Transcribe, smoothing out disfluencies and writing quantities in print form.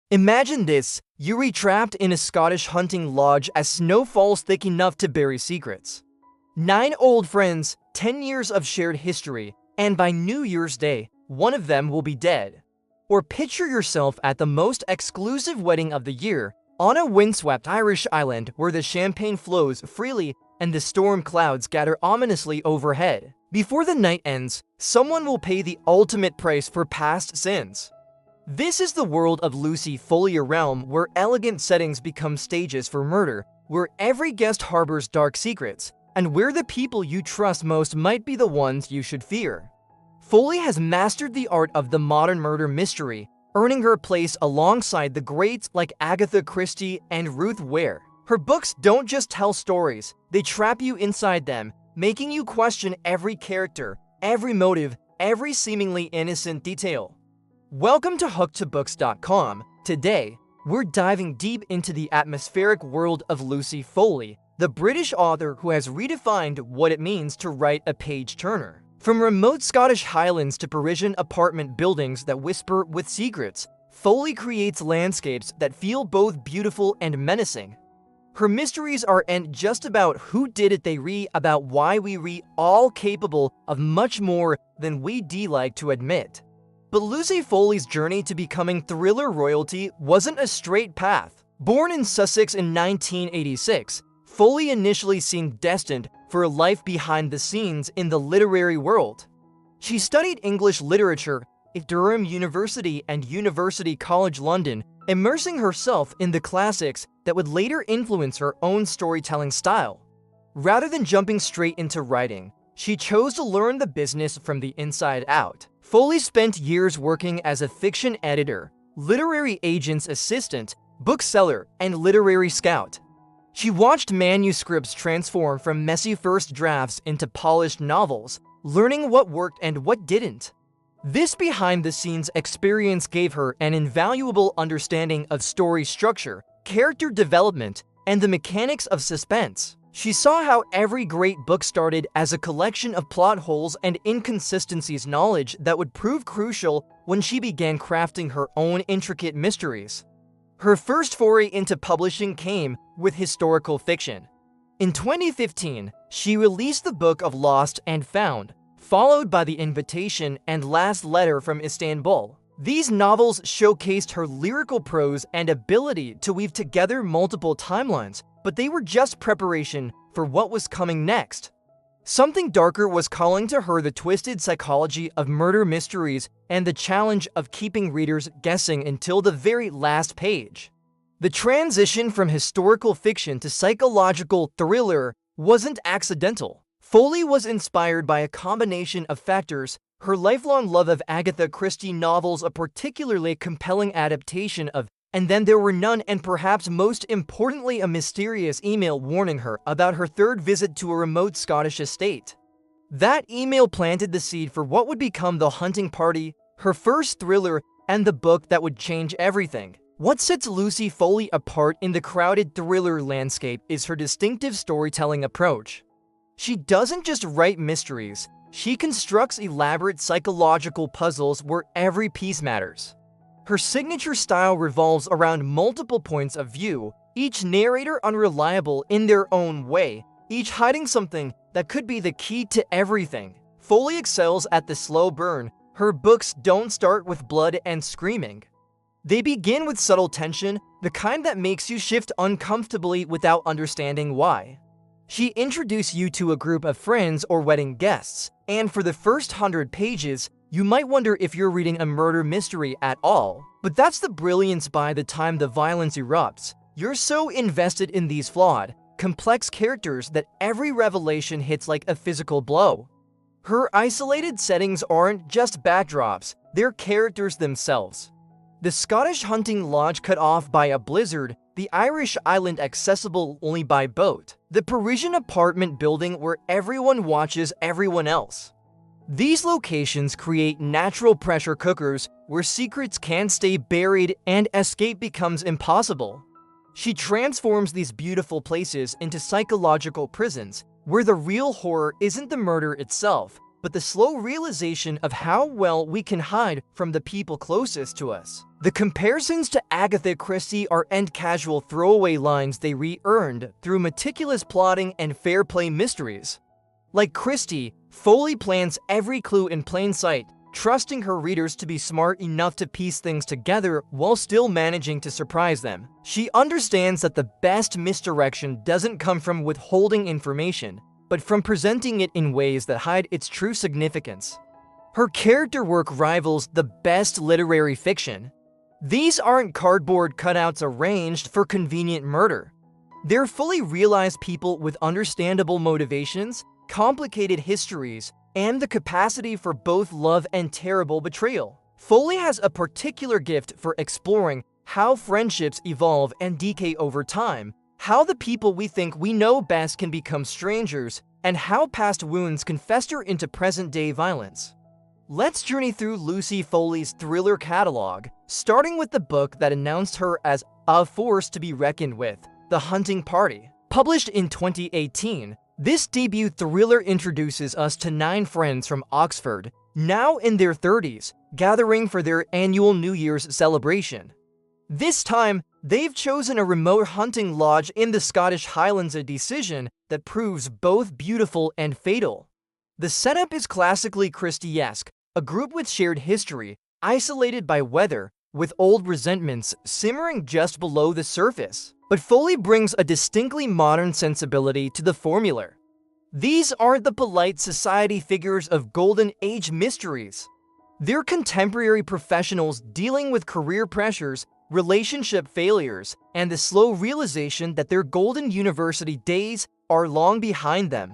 Imagine this, you're trapped in a Scottish hunting lodge as snow falls thick enough to bury secrets. 9 old friends, 10 years of shared history, and by New Year's Day, one of them will be dead. Or picture yourself at the most exclusive wedding of the year, on a windswept Irish island where the champagne flows freely and the storm clouds gather ominously overhead. Before the night ends, someone will pay the ultimate price for past sins. This is the world of Lucy Foley, a realm where elegant settings become stages for murder, where every guest harbors dark secrets, and where the people you trust most might be the ones you should fear. Foley has mastered the art of the modern murder mystery, earning her place alongside the greats like Agatha Christie and Ruth Ware. Her books don't just tell stories, they trap you inside them, making you question every character, every motive, every seemingly innocent detail. Welcome to HookedToBooks.com. Today, we're diving deep into the atmospheric world of Lucy Foley, the British author who has redefined what it means to write a page-turner. From remote Scottish highlands to Parisian apartment buildings that whisper with secrets, Foley creates landscapes that feel both beautiful and menacing. Her mysteries aren't just about who did it, they about why we all capable of much more than we like to admit. But Lucy Foley's journey to becoming thriller royalty wasn't a straight path. Born in Sussex in 1986, Foley initially seemed destined for a life behind the scenes in the literary world. She studied English literature at Durham University and University College London, immersing herself in the classics that would later influence her own storytelling style. Rather than jumping straight into writing, she chose to learn the business from the inside out. Foley spent years working as a fiction editor, literary agent's assistant, bookseller, and literary scout. She watched manuscripts transform from messy first drafts into polished novels, learning what worked and what didn't. This behind-the-scenes experience gave her an invaluable understanding of story structure, character development, and the mechanics of suspense. She saw how every great book started as a collection of plot holes and inconsistencies, knowledge that would prove crucial when she began crafting her own intricate mysteries. Her first foray into publishing came with historical fiction. In 2015, she released the book of Lost and Found, followed by The Invitation and Last Letter from Istanbul. These novels showcased her lyrical prose and ability to weave together multiple timelines, but they were just preparation for what was coming next. Something darker was calling to her: the twisted psychology of murder mysteries and the challenge of keeping readers guessing until the very last page. The transition from historical fiction to psychological thriller wasn't accidental. Foley was inspired by a combination of factors: her lifelong love of Agatha Christie novels, a particularly compelling adaptation of And Then There Were None, and perhaps most importantly, a mysterious email warning her about her third visit to a remote Scottish estate. That email planted the seed for what would become The Hunting Party, her first thriller, and the book that would change everything. What sets Lucy Foley apart in the crowded thriller landscape is her distinctive storytelling approach. She doesn't just write mysteries, she constructs elaborate psychological puzzles where every piece matters. Her signature style revolves around multiple points of view, each narrator unreliable in their own way, each hiding something that could be the key to everything. Foley excels at the slow burn. Her books don't start with blood and screaming. They begin with subtle tension, the kind that makes you shift uncomfortably without understanding why. She introduces you to a group of friends or wedding guests, and for the first 100 pages, you might wonder if you're reading a murder mystery at all. But that's the brilliance. By the time the violence erupts, you're so invested in these flawed, complex characters that every revelation hits like a physical blow. Her isolated settings aren't just backdrops, they're characters themselves. The Scottish hunting lodge cut off by a blizzard, the Irish island accessible only by boat, the Parisian apartment building where everyone watches everyone else. These locations create natural pressure cookers where secrets can stay buried and escape becomes impossible. She transforms these beautiful places into psychological prisons, where the real horror isn't the murder itself, but the slow realization of how well we can hide from the people closest to us. The comparisons to Agatha Christie aren't casual throwaway lines they re-earned through meticulous plotting and fair play mysteries. Like Christie, Foley plants every clue in plain sight, trusting her readers to be smart enough to piece things together while still managing to surprise them. She understands that the best misdirection doesn't come from withholding information, but from presenting it in ways that hide its true significance. Her character work rivals the best literary fiction. These aren't cardboard cutouts arranged for convenient murder. They're fully realized people with understandable motivations, complicated histories, and the capacity for both love and terrible betrayal. Foley has a particular gift for exploring how friendships evolve and decay over time, how the people we think we know best can become strangers, and how past wounds can fester into present-day violence. Let's journey through Lucy Foley's thriller catalog, starting with the book that announced her as a force to be reckoned with, The Hunting Party. Published in 2018, this debut thriller introduces us to 9 friends from Oxford, now in their 30s, gathering for their annual New Year's celebration. This time, they've chosen a remote hunting lodge in the Scottish Highlands, a decision that proves both beautiful and fatal. The setup is classically Christie-esque, a group with shared history, isolated by weather, with old resentments simmering just below the surface. But Foley brings a distinctly modern sensibility to the formula. These aren't the polite society figures of Golden Age mysteries. They're contemporary professionals dealing with career pressures, relationship failures, and the slow realization that their golden university days are long behind them.